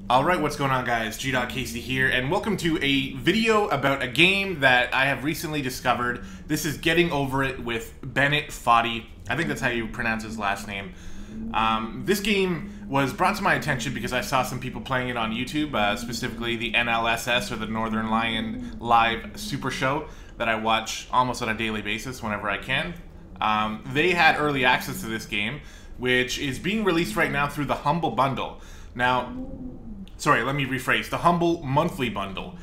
Alright, what's going on guys? Gdogg here, and welcome to a video about a game that I have recently discovered. This is Getting Over It with Bennett Foddy. I think that's how you pronounce his last name. This game was brought to my attention because I saw some people playing it on YouTube, specifically the NLSS, or the Northern Lion Live Super Show, that I watch almost on a daily basis whenever I can. They had early access to this game, which is being released right now through the Humble Bundle. Now, sorry, let me rephrase. The Humble Monthly Bundle.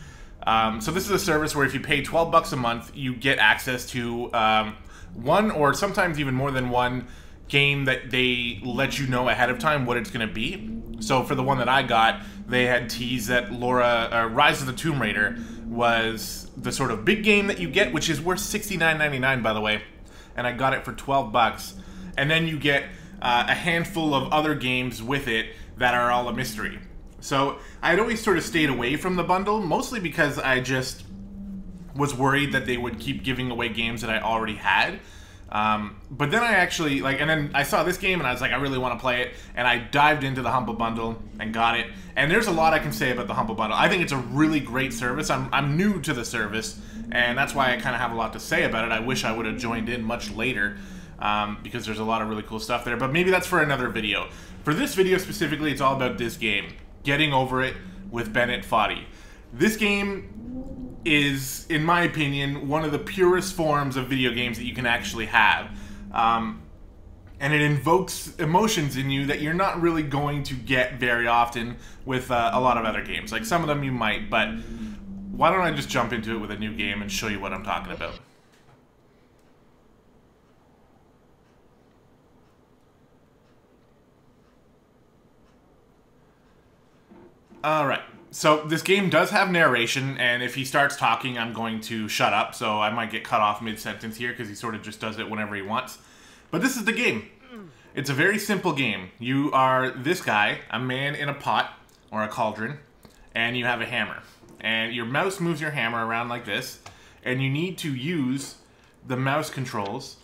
So this is a service where if you pay 12 bucks a month, you get access to one or sometimes even more than one game that they let you know ahead of time what it's going to be. So for the one that I got, they had teased that Rise of the Tomb Raider was the sort of big game that you get, which is worth $69.99 by the way. And I got it for 12 bucks. And then you get a handful of other games with it that are all a mystery. So I'd always sort of stayed away from the bundle, mostly because I just was worried that they would keep giving away games that I already had. But then I actually, and then I saw this game and I was like, I really want to play it. And I dived into the Humble Bundle and got it. And there's a lot I can say about the Humble Bundle. I think it's a really great service. I'm new to the service, and that's why I kind of have a lot to say about it. I wish I would have joined in much later, because there's a lot of really cool stuff there. But maybe that's for another video. For this video specifically, it's all about this game, Getting Over It with Bennett Foddy. This game is, in my opinion, one of the purest forms of video games that you can actually have. And it invokes emotions in you that you're not really going to get very often with a lot of other games. Like, some of them you might, but why don't I just jump into it with a new game and show you what I'm talking about. Alright, so this game does have narration, and if he starts talking, I'm going to shut up, so I might get cut off mid-sentence here, because he sort of just does it whenever he wants. But this is the game. It's a very simple game. You are this guy, a man in a pot, or a cauldron, and you have a hammer. And your mouse moves your hammer around like this, and you need to use the mouse controls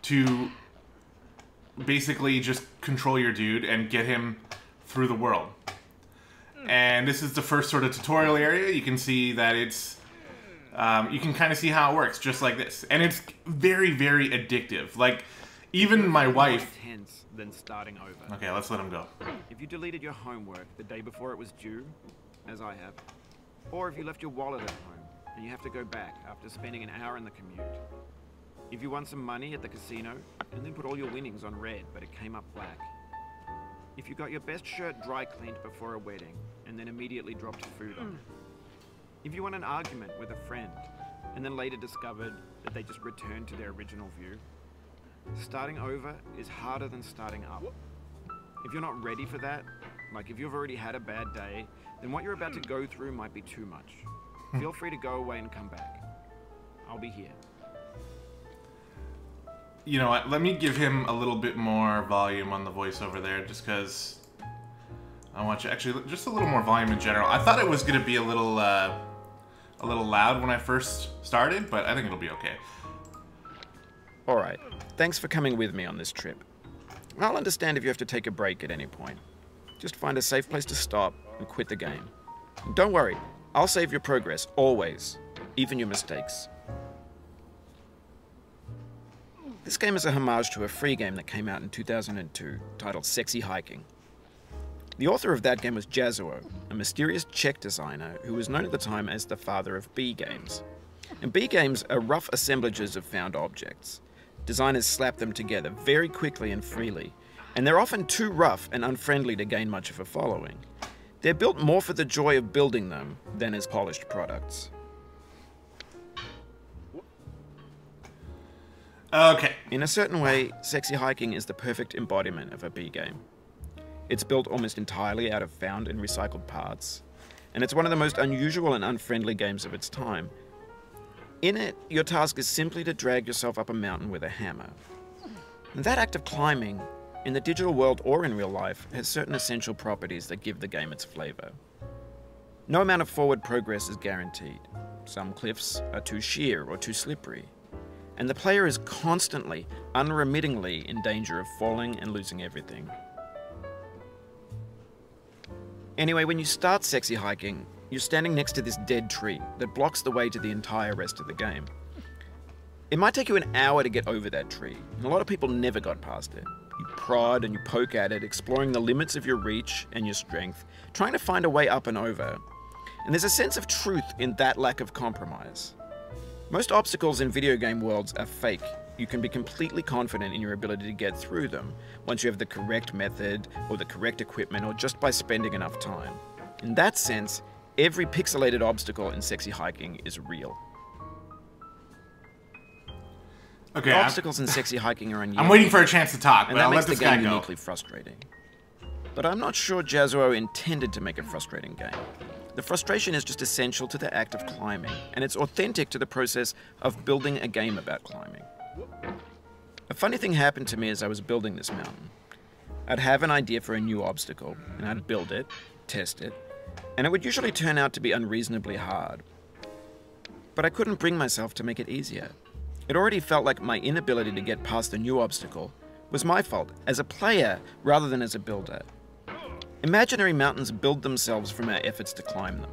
to basically just control your dude and get him through the world. And this is the first sort of tutorial area. You can see that it's, you can kind of see how it works, just like this. And it's very, very addictive. Like, even my wife... Than starting over. Okay, let's let him go. If you deleted your homework the day before it was due, as I have, or if you left your wallet at home and you have to go back after spending an hour in the commute. If you won some money at the casino and then put all your winnings on red but it came up black. If you got your best shirt dry cleaned before a wedding and then immediately dropped food on it. If you won an argument with a friend and then later discovered that they just returned to their original view. Starting over is harder than starting up. If you're not ready for that, like if you've already had a bad day, then what you're about to go through might be too much. Feel free to go away and come back. I'll be here. You know what, let me give him a little bit more volume on the voice over there, just because I want you, actually, just a little more volume in general. I thought it was going to be a little loud when I first started, but I think it'll be okay. Alright, thanks for coming with me on this trip. I'll understand if you have to take a break at any point. Just find a safe place to stop and quit the game. And don't worry, I'll save your progress, always, even your mistakes. This game is a homage to a free game that came out in 2002, titled Sexy Hiking. The author of that game was Jazuo, a mysterious Czech designer who was known at the time as the father of B games. And B games are rough assemblages of found objects. Designers slap them together very quickly and freely, and they're often too rough and unfriendly to gain much of a following. They're built more for the joy of building them than as polished products. Okay. In a certain way, Sexy Hiking is the perfect embodiment of a B game. It's built almost entirely out of found and recycled parts, and it's one of the most unusual and unfriendly games of its time. In it, your task is simply to drag yourself up a mountain with a hammer. And that act of climbing, in the digital world or in real life, has certain essential properties that give the game its flavor. No amount of forward progress is guaranteed. Some cliffs are too sheer or too slippery. And the player is constantly, unremittingly in danger of falling and losing everything. Anyway, when you start sexy hiking, you're standing next to this dead tree that blocks the way to the entire rest of the game. It might take you an hour to get over that tree, and a lot of people never got past it. You prod and you poke at it, exploring the limits of your reach and your strength, trying to find a way up and over. And there's a sense of truth in that lack of compromise. Most obstacles in video game worlds are fake. You can be completely confident in your ability to get through them once you have the correct method or the correct equipment or just by spending enough time. In that sense, every pixelated obstacle in sexy hiking is real. Okay, the obstacles in sexy hiking are unusual. I'm waiting for a chance to talk, but I'll let this guy go. And that makes the game uniquely frustrating. But I'm not sure Jazzuo intended to make a frustrating game. The frustration is just essential to the act of climbing, and it's authentic to the process of building a game about climbing. A funny thing happened to me as I was building this mountain. I'd have an idea for a new obstacle, and I'd build it, test it, and it would usually turn out to be unreasonably hard. But I couldn't bring myself to make it easier. It already felt like my inability to get past the new obstacle was my fault as a player rather than as a builder. Imaginary mountains build themselves from our efforts to climb them,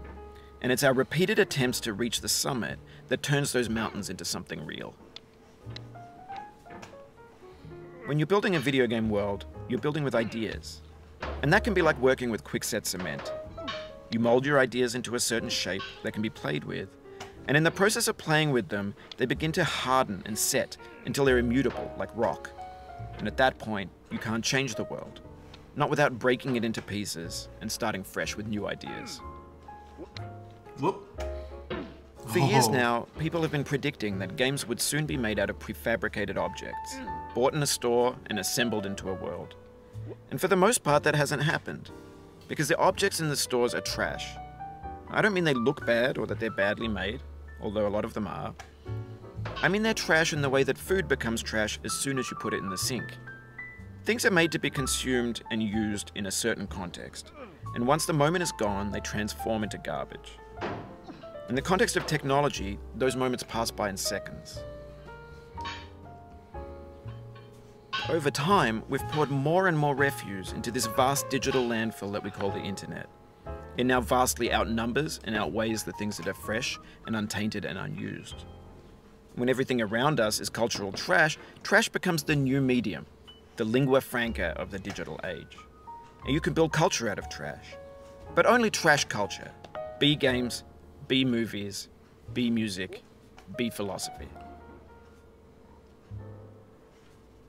and it's our repeated attempts to reach the summit that turns those mountains into something real. When you're building a video game world, you're building with ideas, and that can be like working with quickset cement. You mold your ideas into a certain shape that can be played with, and in the process of playing with them, they begin to harden and set until they're immutable, like rock. And at that point, you can't change the world. Not without breaking it into pieces and starting fresh with new ideas. Whoop. For years now, people have been predicting that games would soon be made out of prefabricated objects, bought in a store and assembled into a world. And for the most part, that hasn't happened, because the objects in the stores are trash. I don't mean they look bad or that they're badly made, although a lot of them are. I mean they're trash in the way that food becomes trash as soon as you put it in the sink. Things are made to be consumed and used in a certain context, and once the moment is gone, they transform into garbage. In the context of technology, those moments pass by in seconds. Over time, we've poured more and more refuse into this vast digital landfill that we call the internet. It now vastly outnumbers and outweighs the things that are fresh and untainted and unused. When everything around us is cultural trash, trash becomes the new medium, the lingua franca of the digital age. And you can build culture out of trash, but only trash culture. B games, B movies, B music, B philosophy.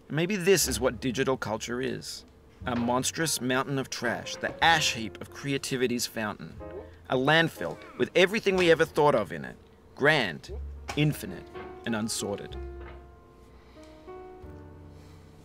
Maybe this is what digital culture is. A monstrous mountain of trash, the ash heap of creativity's fountain. A landfill with everything we ever thought of in it. Grand, infinite, and unsorted.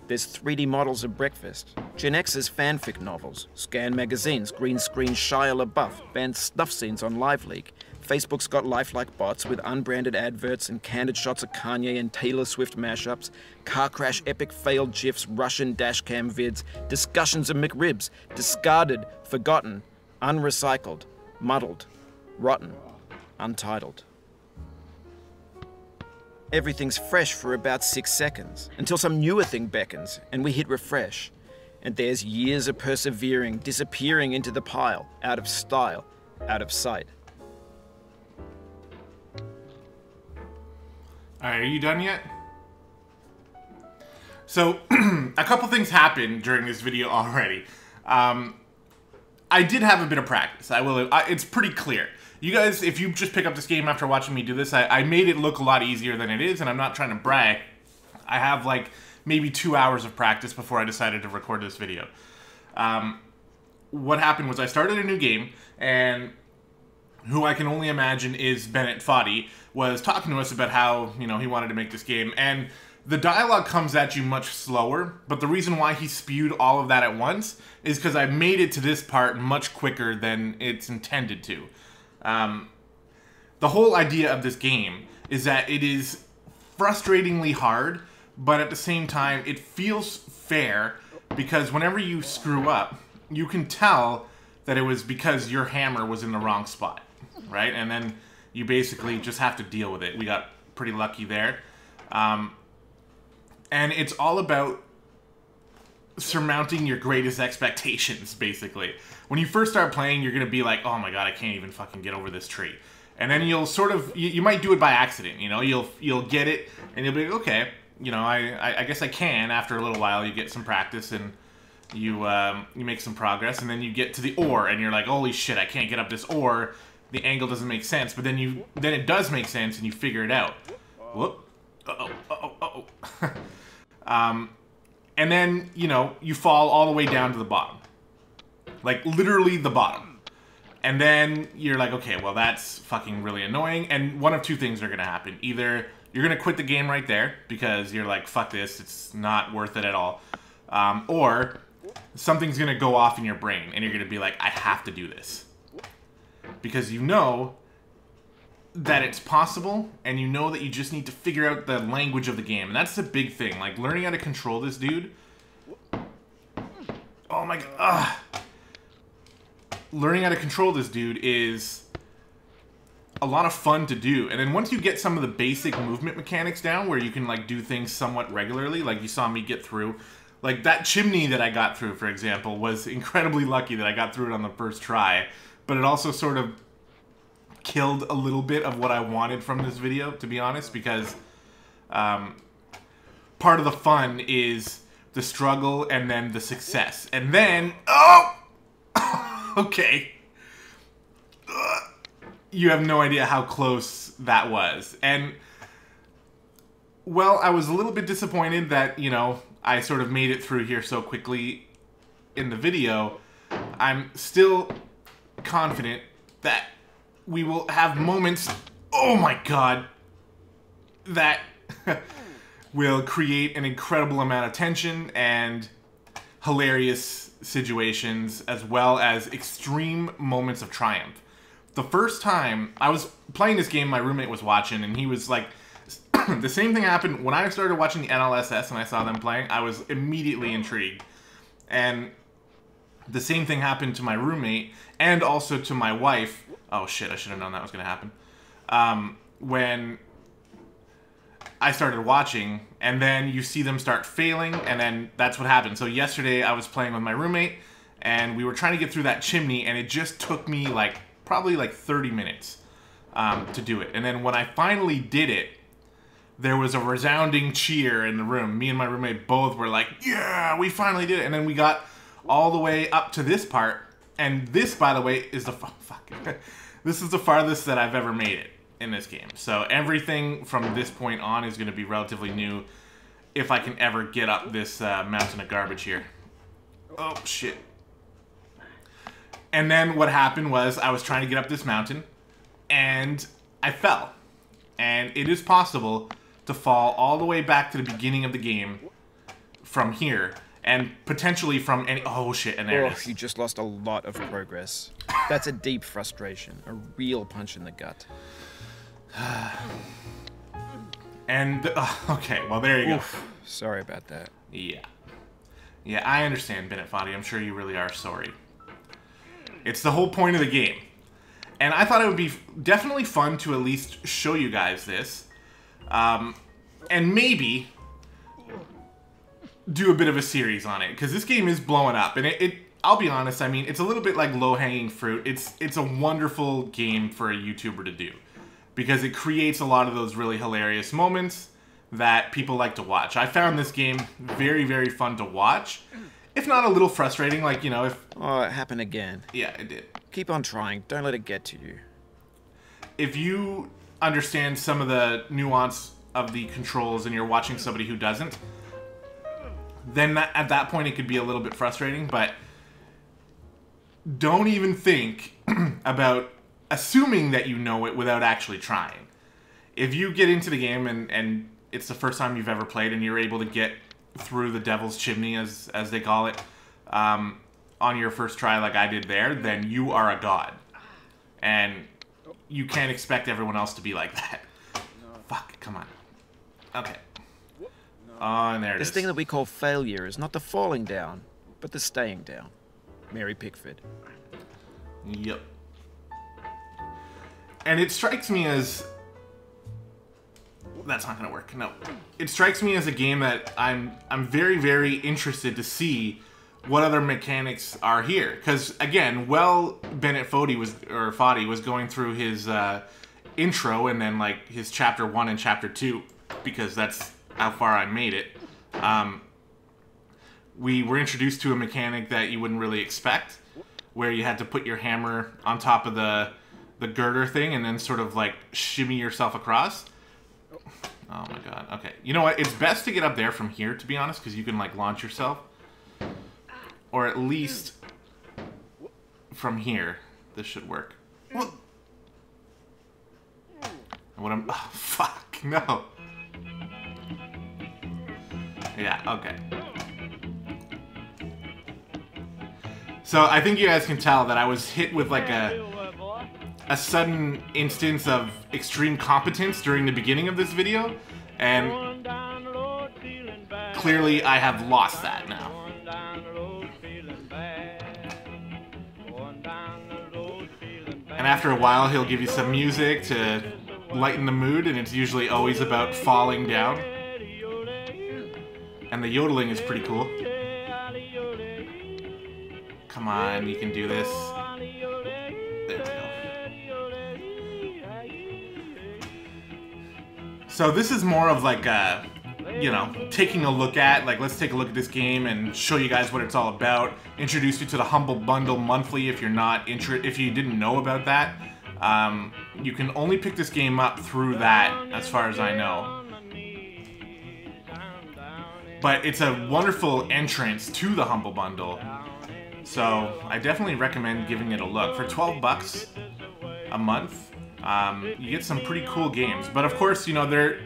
There's 3D models of breakfast, Gen X's fanfic novels, scan magazines, green screen Shia LaBeouf, banned snuff scenes on LiveLeak. Facebook's got lifelike bots with unbranded adverts and candid shots of Kanye and Taylor Swift mashups, car crash epic failed GIFs, Russian dashcam vids, discussions of McRibs, discarded, forgotten, unrecycled, muddled, rotten, untitled. Everything's fresh for about 6 seconds, until some newer thing beckons, and we hit refresh. And there's years of persevering, disappearing into the pile, out of style, out of sight. Alright, are you done yet? So, a couple things happened during this video already. I did have a bit of practice. It's pretty clear. You guys, if you just pick up this game after watching me do this, I made it look a lot easier than it is, and I'm not trying to brag. I have like maybe 2 hours of practice before I decided to record this video. What happened was I started a new game, and who I can only imagine is Bennett Foddy, was talking to us about how, you know, he wanted to make this game, and the dialogue comes at you much slower, but the reason why he spewed all of that at once is because I made it to this part much quicker than it's intended to. The whole idea of this game is that it is frustratingly hard, but at the same time, it feels fair, because whenever you screw up, you can tell that it was because your hammer was in the wrong spot, right? And then you basically just have to deal with it. We got pretty lucky there. And it's all about surmounting your greatest expectations, basically. When you first start playing, you're going to be like, oh my god, I can't even fucking get over this tree. And then you'll sort of, you might do it by accident, you know? You'll get it, and you'll be like, okay, you know, I guess I can. After a little while, you get some practice, and you make some progress, and then you get to the ore, and you're like, holy shit, I can't get up this ore. The angle doesn't make sense, but then it does make sense, and you figure it out. Whoop. And then, you know, you fall all the way down to the bottom. Like, literally the bottom. And then you're like, okay, well, that's fucking really annoying. And one of two things are going to happen. Either you're going to quit the game right there because you're like, fuck this, it's not worth it at all. Or something's going to go off in your brain and you're going to be like, I have to do this. Because you know that it's possible, and you know that you just need to figure out the language of the game. And that's the big thing. Like, learning how to control this dude. Oh my god. Learning how to control this dude is a lot of fun to do. And then once you get some of the basic movement mechanics down, where you can, like, do things somewhat regularly, like you saw me get through. Like, that chimney that I got through, for example, was incredibly lucky that I got through it on the first try. But it also sort of killed a little bit of what I wanted from this video, to be honest, because part of the fun is the struggle and then the success. And then, oh! Okay. You have no idea how close that was. And, well, I was a little bit disappointed that, you know, I sort of made it through here so quickly in the video. I'm still confident that we will have moments, oh my god, that will create an incredible amount of tension and hilarious situations, as well as extreme moments of triumph. The first time I was playing this game, my roommate was watching, and he was like, the same thing happened when I started watching the NLSS and I saw them playing. I was immediately intrigued. And the same thing happened to my roommate and also to my wife. Oh shit, I should have known that was going to happen. When I started watching, and then you see them start failing, and then that's what happened. So yesterday I was playing with my roommate, and we were trying to get through that chimney, and it just took me like probably like 30 minutes to do it. And then when I finally did it, there was a resounding cheer in the room. Me and my roommate both were like, yeah, we finally did it. And then we got all the way up to this part, and this, by the way, is the this is the farthest that I've ever made it in this game. So everything from this point on is going to be relatively new if I can ever get up this mountain of garbage here. Oh, shit. And then what happened was I was trying to get up this mountain, and I fell. And it is possible to fall all the way back to the beginning of the game from here. And potentially from any... Oh, shit, and there it is. You just lost a lot of progress. That's a deep frustration. A real punch in the gut. And... okay, well, there you Oof. Go. Sorry about that. Yeah. Yeah, I understand, Bennett Foddy. I'm sure you really are sorry. It's the whole point of the game. And I thought it would be definitely fun to at least show you guys this. And maybe do a bit of a series on it, because this game is blowing up, and I'll be honest, I mean, it's a little bit like low-hanging fruit. It's a wonderful game for a YouTuber to do, because it creates a lot of those really hilarious moments that people like to watch. I found this game very, very fun to watch, if not a little frustrating, like, you know, if... Oh, it happened again. Yeah, it did. Keep on trying. Don't let it get to you. If you understand some of the nuance of the controls and you're watching somebody who doesn't, then at that point it could be a little bit frustrating, but don't even think about assuming that you know it without actually trying. If you get into the game and it's the first time you've ever played and you're able to get through the Devil's Chimney, as they call it, on your first try like I did there, then you are a god. And you can't expect everyone else to be like that. Fuck, come on. Okay. Oh, and there it is. This thing that we call failure is not the falling down, but the staying down. Mary Pickford. Yep. And it strikes me as That's not gonna work. No. It strikes me as a game that I'm very, very interested to see what other mechanics are here. Because again, Bennett Foddy was going through his intro and then like his chapter 1 and chapter 2, because that's how far I made it. We were introduced to a mechanic that you wouldn't really expect, where you had to put your hammer on top of the girder thing and then sort of like shimmy yourself across. Oh my god. Okay. You know what? It's best to get up there from here, to be honest, because you can like launch yourself. Or at least from here. This should work. What? Oh, fuck. No. Yeah, okay. So I think you guys can tell that I was hit with like a sudden instance of extreme competence during the beginning of this video, and clearly I have lost that now. And after a while he'll give you some music to lighten the mood, and it's usually always about falling down. And the yodeling is pretty cool. Come on, you can do this. There we go. So this is more of like a, you know, taking a look at, like, let's take a look at this game and show you guys what it's all about. Introduce you to the Humble Bundle monthly if you're not if you didn't know about that. You can only pick this game up through that, as far as I know. But it's a wonderful entrance to the Humble Bundle. So I definitely recommend giving it a look. For 12 bucks a month, you get some pretty cool games. But of course, you know,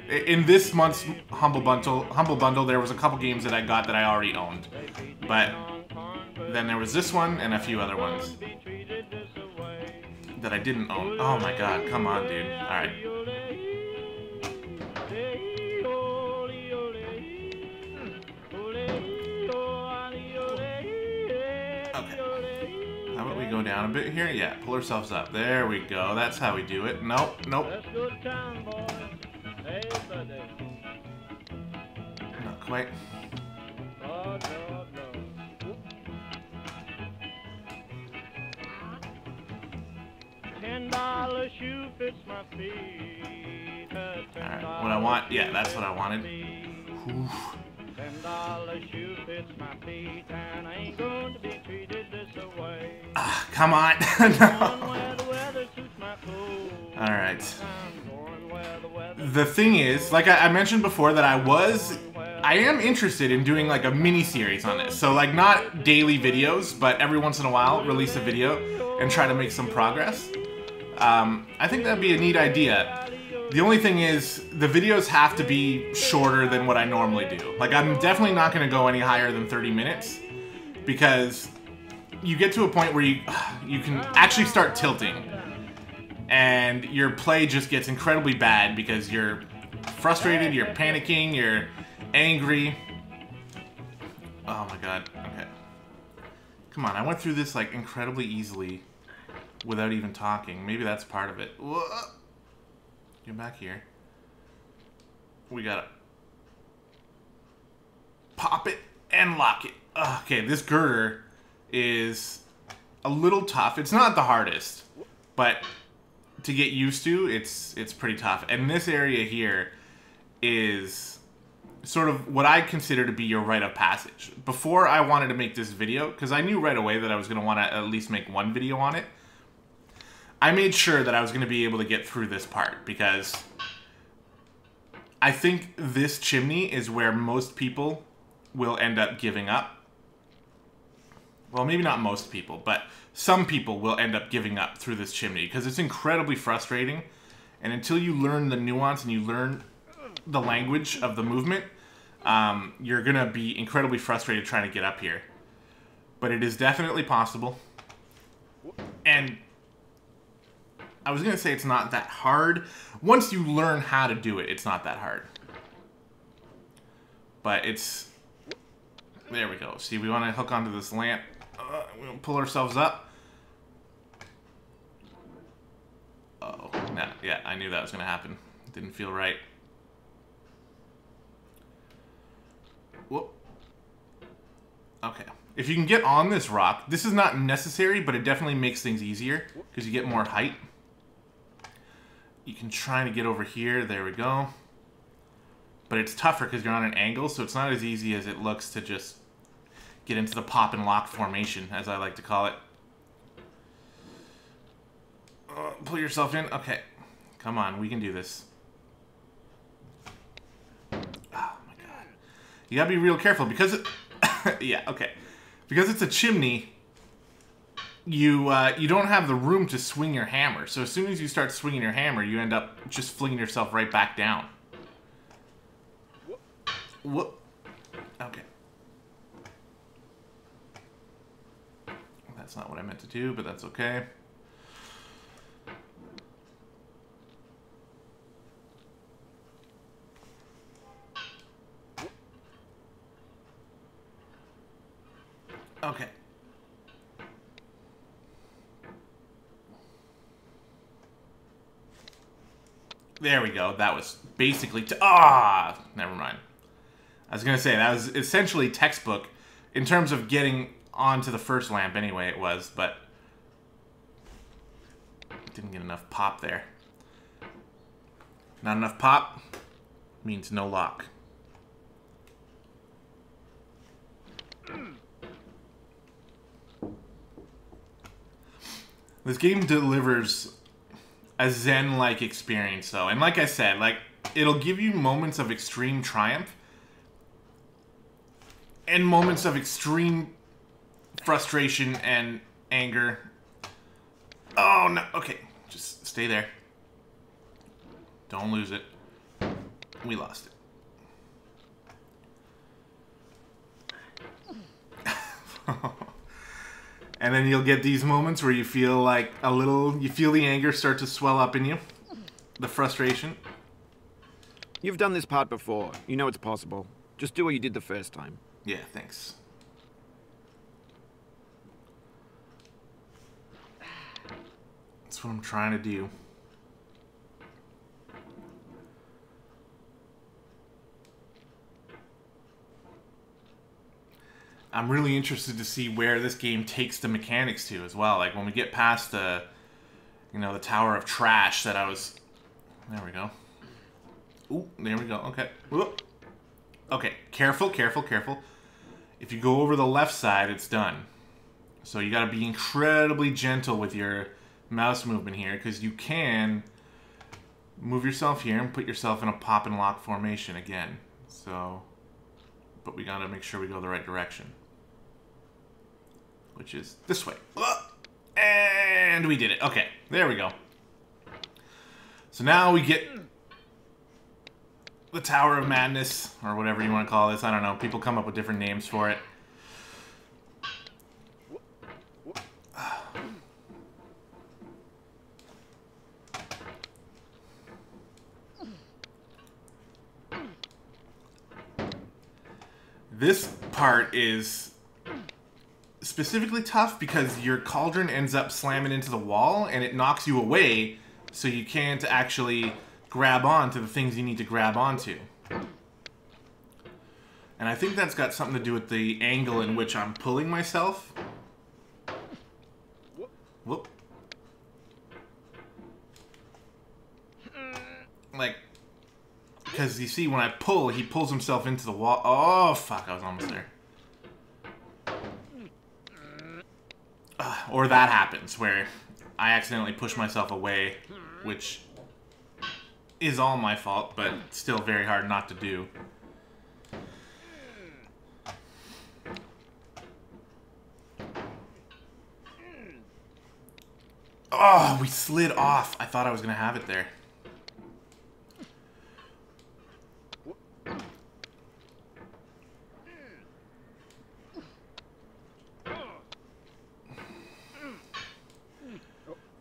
in this month's Humble Bundle, there was a couple games that I got that I already owned. But then there was this one and a few other ones that I didn't own. Oh my god, come on, dude. Alright. How about we go down a bit here? Yeah, pull ourselves up. There we go. That's how we do it. Nope, nope. Not quite. Alright, what I want, yeah, that's what I wanted. Oof. Come on. No. Alright. The thing is, like I mentioned before, that I am interested in doing like a mini-series on this. So like not daily videos, but every once in a while release a video and try to make some progress. I think that'd be a neat idea. The only thing is, the videos have to be shorter than what I normally do. Like, I'm definitely not going to go any higher than 30 minutes, because you get to a point where you can actually start tilting, and your play just gets incredibly bad because you're frustrated, you're panicking, you're angry. Oh my god, okay. Come on, I went through this, like, incredibly easily without even talking. Maybe that's part of it. Whoa. Get back here. We gotta pop it and lock it. Okay, this girder is a little tough. It's not the hardest, but to get used to, it's pretty tough. And this area here is sort of what I consider to be your rite of passage. Before I wanted to make this video, because I knew right away that I was going to want to at least make one video on it, I made sure that I was going to be able to get through this part, because I think this chimney is where most people will end up giving up. Well, maybe not most people, but some people will end up giving up through this chimney, because it's incredibly frustrating, and until you learn the nuance and you learn the language of the movement, you're going to be incredibly frustrated trying to get up here. But it is definitely possible. And I was going to say it's not that hard. Once you learn how to do it, it's not that hard. But it's... There we go. See, we want to hook onto this lamp. We'll pull ourselves up. Oh, nah, yeah, I knew that was going to happen. Didn't feel right. Whoop. Okay. If you can get on this rock, this is not necessary, but it definitely makes things easier because you get more height. You can try to get over here. There we go. But it's tougher because you're on an angle, so it's not as easy as it looks to just get into the pop and lock formation, as I like to call it. Pull yourself in. Okay. Come on, we can do this. Oh my god. You gotta be real careful because it... yeah, okay. Because it's a chimney, you don't have the room to swing your hammer. So as soon as you start swinging your hammer, you end up just flinging yourself right back down. Whoop. Okay. That's not what I meant to do, but that's okay. Okay. There we go. That was basically... never mind. I was going to say, that was essentially textbook in terms of getting onto the first lamp anyway, it was, but... didn't get enough pop there. Not enough pop means no lock. This game delivers a zen-like experience, though. And like I said, like, it'll give you moments of extreme triumph and moments of extreme frustration and anger. Oh, no. Okay. Just stay there. Don't lose it. We lost it. And then you'll get these moments where you feel like you feel the anger start to swell up in you. The frustration. You've done this part before. You know it's possible. Just do what you did the first time. Yeah, thanks. That's what I'm trying to do. I'm really interested to see where this game takes the mechanics to as well. Like when we get past the, the Tower of Trash that I was... There we go. Ooh, there we go. Okay. Whoop. Okay, careful, careful, careful. If you go over the left side, it's done. So you gotta be incredibly gentle with your mouse movement here, because you can move yourself here and put yourself in a pop and lock formation again. So, but we gotta make sure we go the right direction. Which is this way. And we did it. Okay, there we go. So now we get the Tower of Madness, or whatever you want to call this. I don't know. People come up with different names for it. This part is specifically tough because your cauldron ends up slamming into the wall and it knocks you away, so you can't actually grab on to the things you need to grab onto. And I think that's got something to do with the angle in which I'm pulling myself. Whoop. Like, because you see when I pull, he pulls himself into the wall. Oh, fuck, I was almost there. Or that happens, where I accidentally push myself away, which is all my fault, but still very hard not to do. Oh, we slid off. I thought I was going to have it there.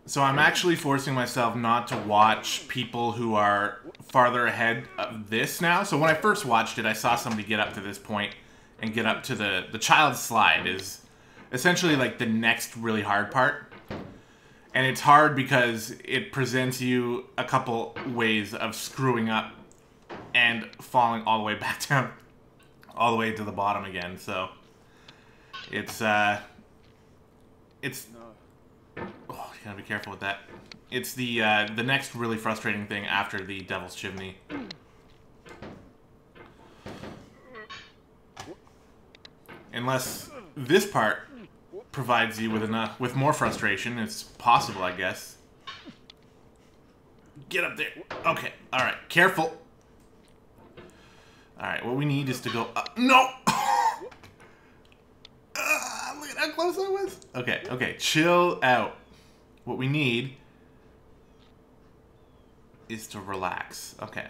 So I'm actually forcing myself not to watch people who are farther ahead of this now. So when I first watched it, I saw somebody get up to this point and get up to the child slide is essentially like the next really hard part. And it's hard because it presents you a couple ways of screwing up and falling all the way back down. all the way to the bottom again. So it's oh, you gotta be careful with that. It's the next really frustrating thing after the Devil's Chimney. Unless this part provides you with more frustration, it's possible, I guess. Get up there. Okay. All right. Careful. All right. What we need is to go up. No. Look at how close I was. Okay. Okay. Chill out. What we need is to relax. Okay.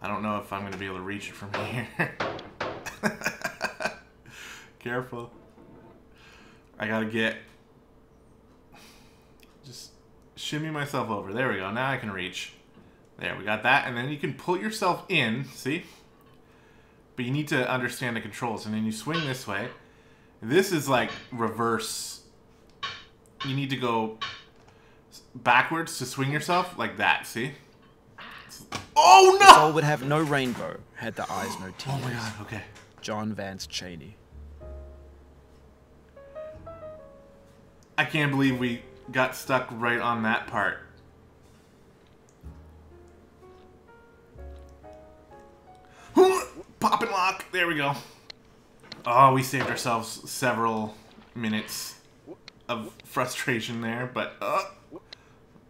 I don't know if I'm going to be able to reach it from here. Careful. I gotta get... Just shimmy myself over. There we go. Now I can reach. There, we got that. And then you can pull yourself in. See? But you need to understand the controls. And then you swing this way. This is like reverse. You need to go backwards to swing yourself like that. See? Oh, no! The soul would have no rainbow had the eyes no tears. Oh, my God. Okay. John Vance Cheney. I can't believe we got stuck right on that part. Pop and lock. There we go. Oh, we saved ourselves several minutes of frustration there, but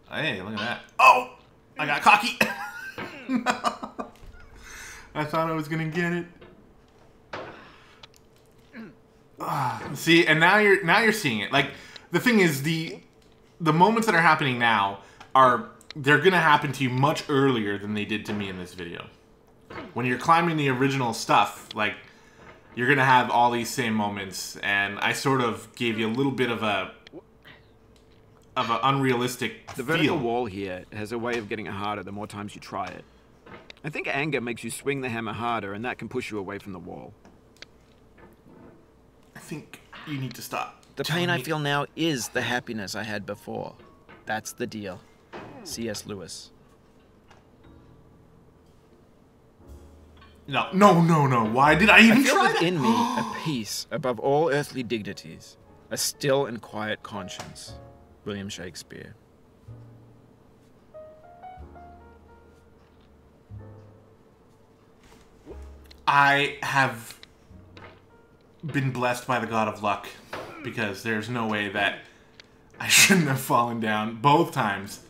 hey, look at that. Oh, I got cocky. No. I thought I was gonna get it. See, and now you're seeing it. Like, the thing is, the moments that are happening now they're gonna happen to you much earlier than they did to me in this video. When you're climbing the original stuff, like, you're gonna have all these same moments, and I sort of gave you a little bit of a unrealistic The vertical wall here has a way of getting it harder the more times you try it. I think anger makes you swing the hammer harder, and that can push you away from the wall. I think you need to stop. The pain I feel now is the happiness I had before. That's the deal. C.S. Lewis. No. Why did I even I feel try within that? me a peace above all earthly dignities, a still and quiet conscience. William Shakespeare. I have been blessed by the god of luck, because there's no way that I shouldn't have fallen down both times.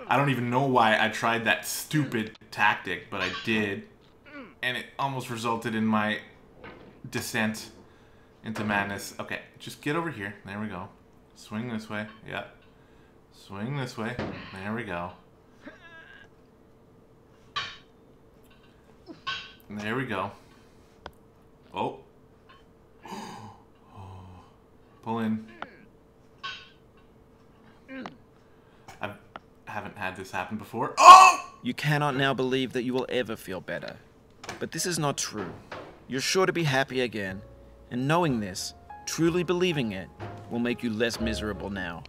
I don't even know why I tried that stupid tactic, but I did, and it almost resulted in my descent into madness. Okay, just get over here. There we go. Swing this way. Yep. Swing this way. There we go. There we go. Oh. Pull in. I haven't had this happen before. Oh! You cannot now believe that you will ever feel better. But this is not true. You're sure to be happy again. And knowing this, truly believing it, will make you less miserable now.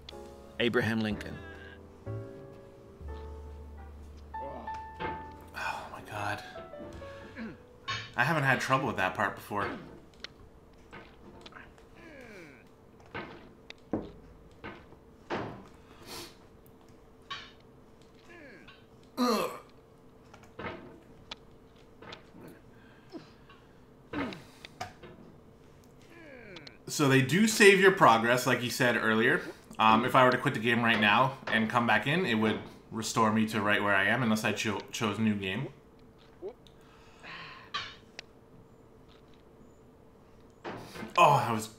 Abraham Lincoln. Oh my god. I haven't had trouble with that part before. Ugh. So they do save your progress, like you said earlier. If I were to quit the game right now and come back in, it would restore me to right where I am, unless I chose new game. Oh, I was...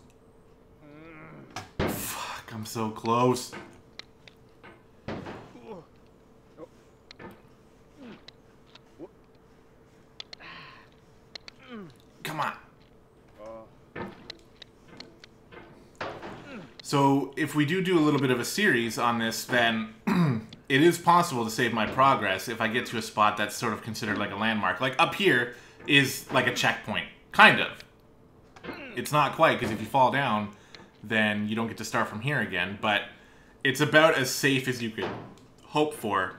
Fuck, I'm so close. Come on. So, if we do a little bit of a series on this, then it is possible to save my progress if I get to a spot that's sort of considered like a landmark. Like, up here is like a checkpoint. Kind of. It's not quite, because if you fall down, then you don't get to start from here again. But it's about as safe as you could hope for.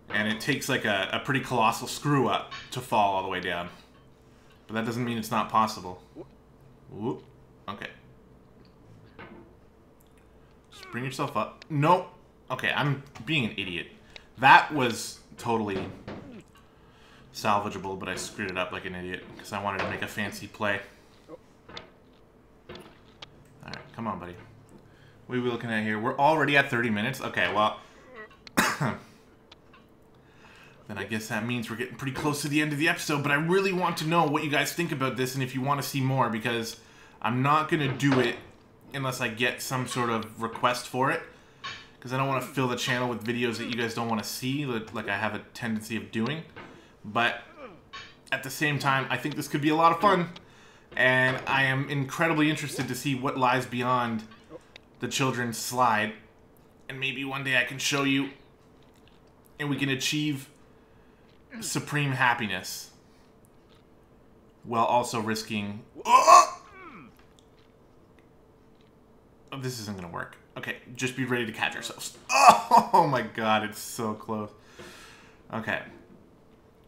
And it takes like a pretty colossal screw up to fall all the way down. But that doesn't mean it's not possible. Whoop. Okay. Just bring yourself up. Nope. Okay, I'm being an idiot. That was totally salvageable, but I screwed it up like an idiot because I wanted to make a fancy play. Alright, come on, buddy. What are we looking at here? We're already at 30 minutes? Okay, well... then I guess that means we're getting pretty close to the end of the episode, but I really want to know what you guys think about this and if you want to see more, because I'm not going to do it unless I get some sort of request for it, because I don't want to fill the channel with videos that you guys don't want to see, like I have a tendency of doing. But at the same time, I think this could be a lot of fun, and I am incredibly interested to see what lies beyond the children's slide, and maybe one day I can show you, and we can achieve supreme happiness while also risking... Oh, this isn't gonna work. Okay, just be ready to catch ourselves. Oh my god, it's so close. Okay.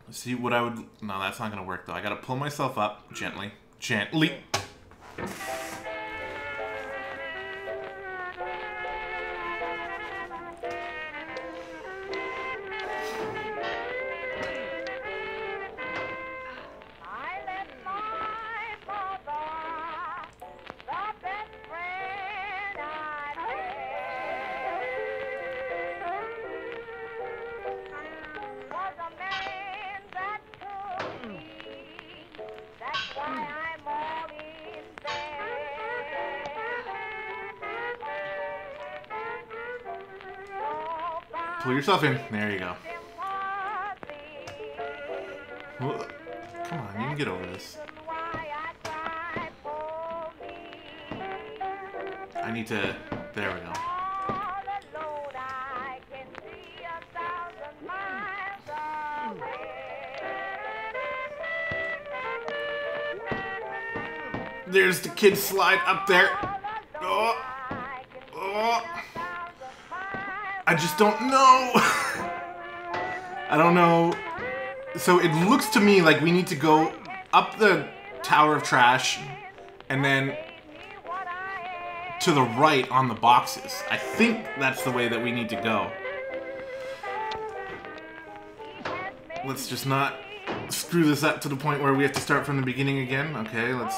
Let's see what I would... No, that's not gonna work though. I gotta pull myself up gently. Gently. Pull yourself in. There you go. Well, come on, you can get over this. I need to... There we go. There's the kid slide up there. Oh. Oh. I just don't know. I don't know. So it looks to me like we need to go up the tower of trash and then to the right on the boxes. I think that's the way that we need to go. Let's just not screw this up to the point where we have to start from the beginning again. Okay, let's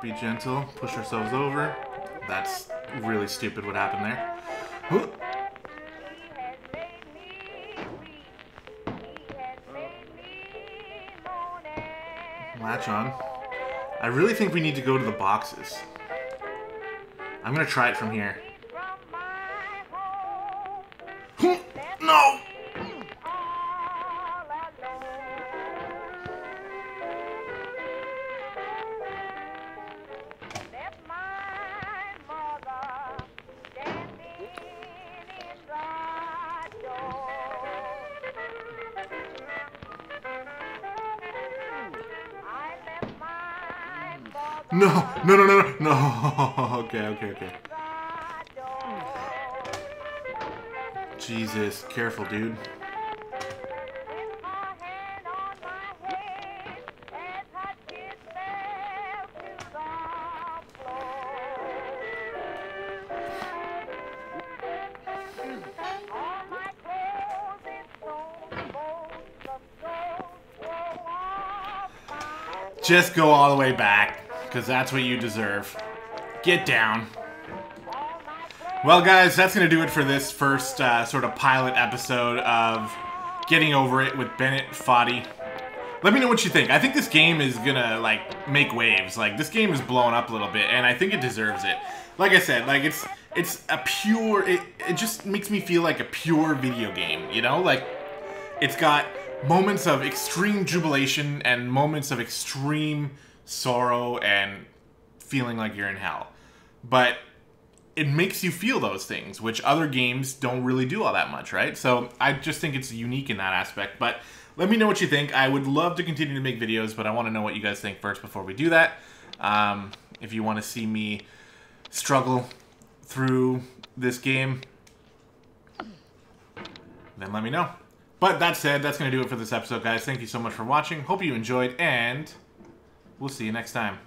be gentle. Push ourselves over. That's really stupid what happened there. Huh. Latch on. I really think we need to go to the boxes. I'm gonna try it from here. No! No, no, no, no, no, no. Okay, okay, okay. Jesus, careful, dude. Just go all the way back. Because that's what you deserve. Get down. Well, guys, that's going to do it for this first sort of pilot episode of Getting Over It with Bennett Foddy. Let me know what you think. I think this game is going to, like, make waves. Like, this game is blowing up a little bit, and I think it deserves it. Like I said, like, it's a pure... It just makes me feel like a pure video game, you know? Like, it's got moments of extreme jubilation and moments of extreme sorrow and feeling like you're in hell. But it makes you feel those things, which other games don't really do all that much, right? So I just think it's unique in that aspect. But let me know what you think. I would love to continue to make videos, but I want to know what you guys think first before we do that. If you want to see me struggle through this game, then let me know. But that said, that's going to do it for this episode, guys. Thank you so much for watching. Hope you enjoyed, and we'll see you next time.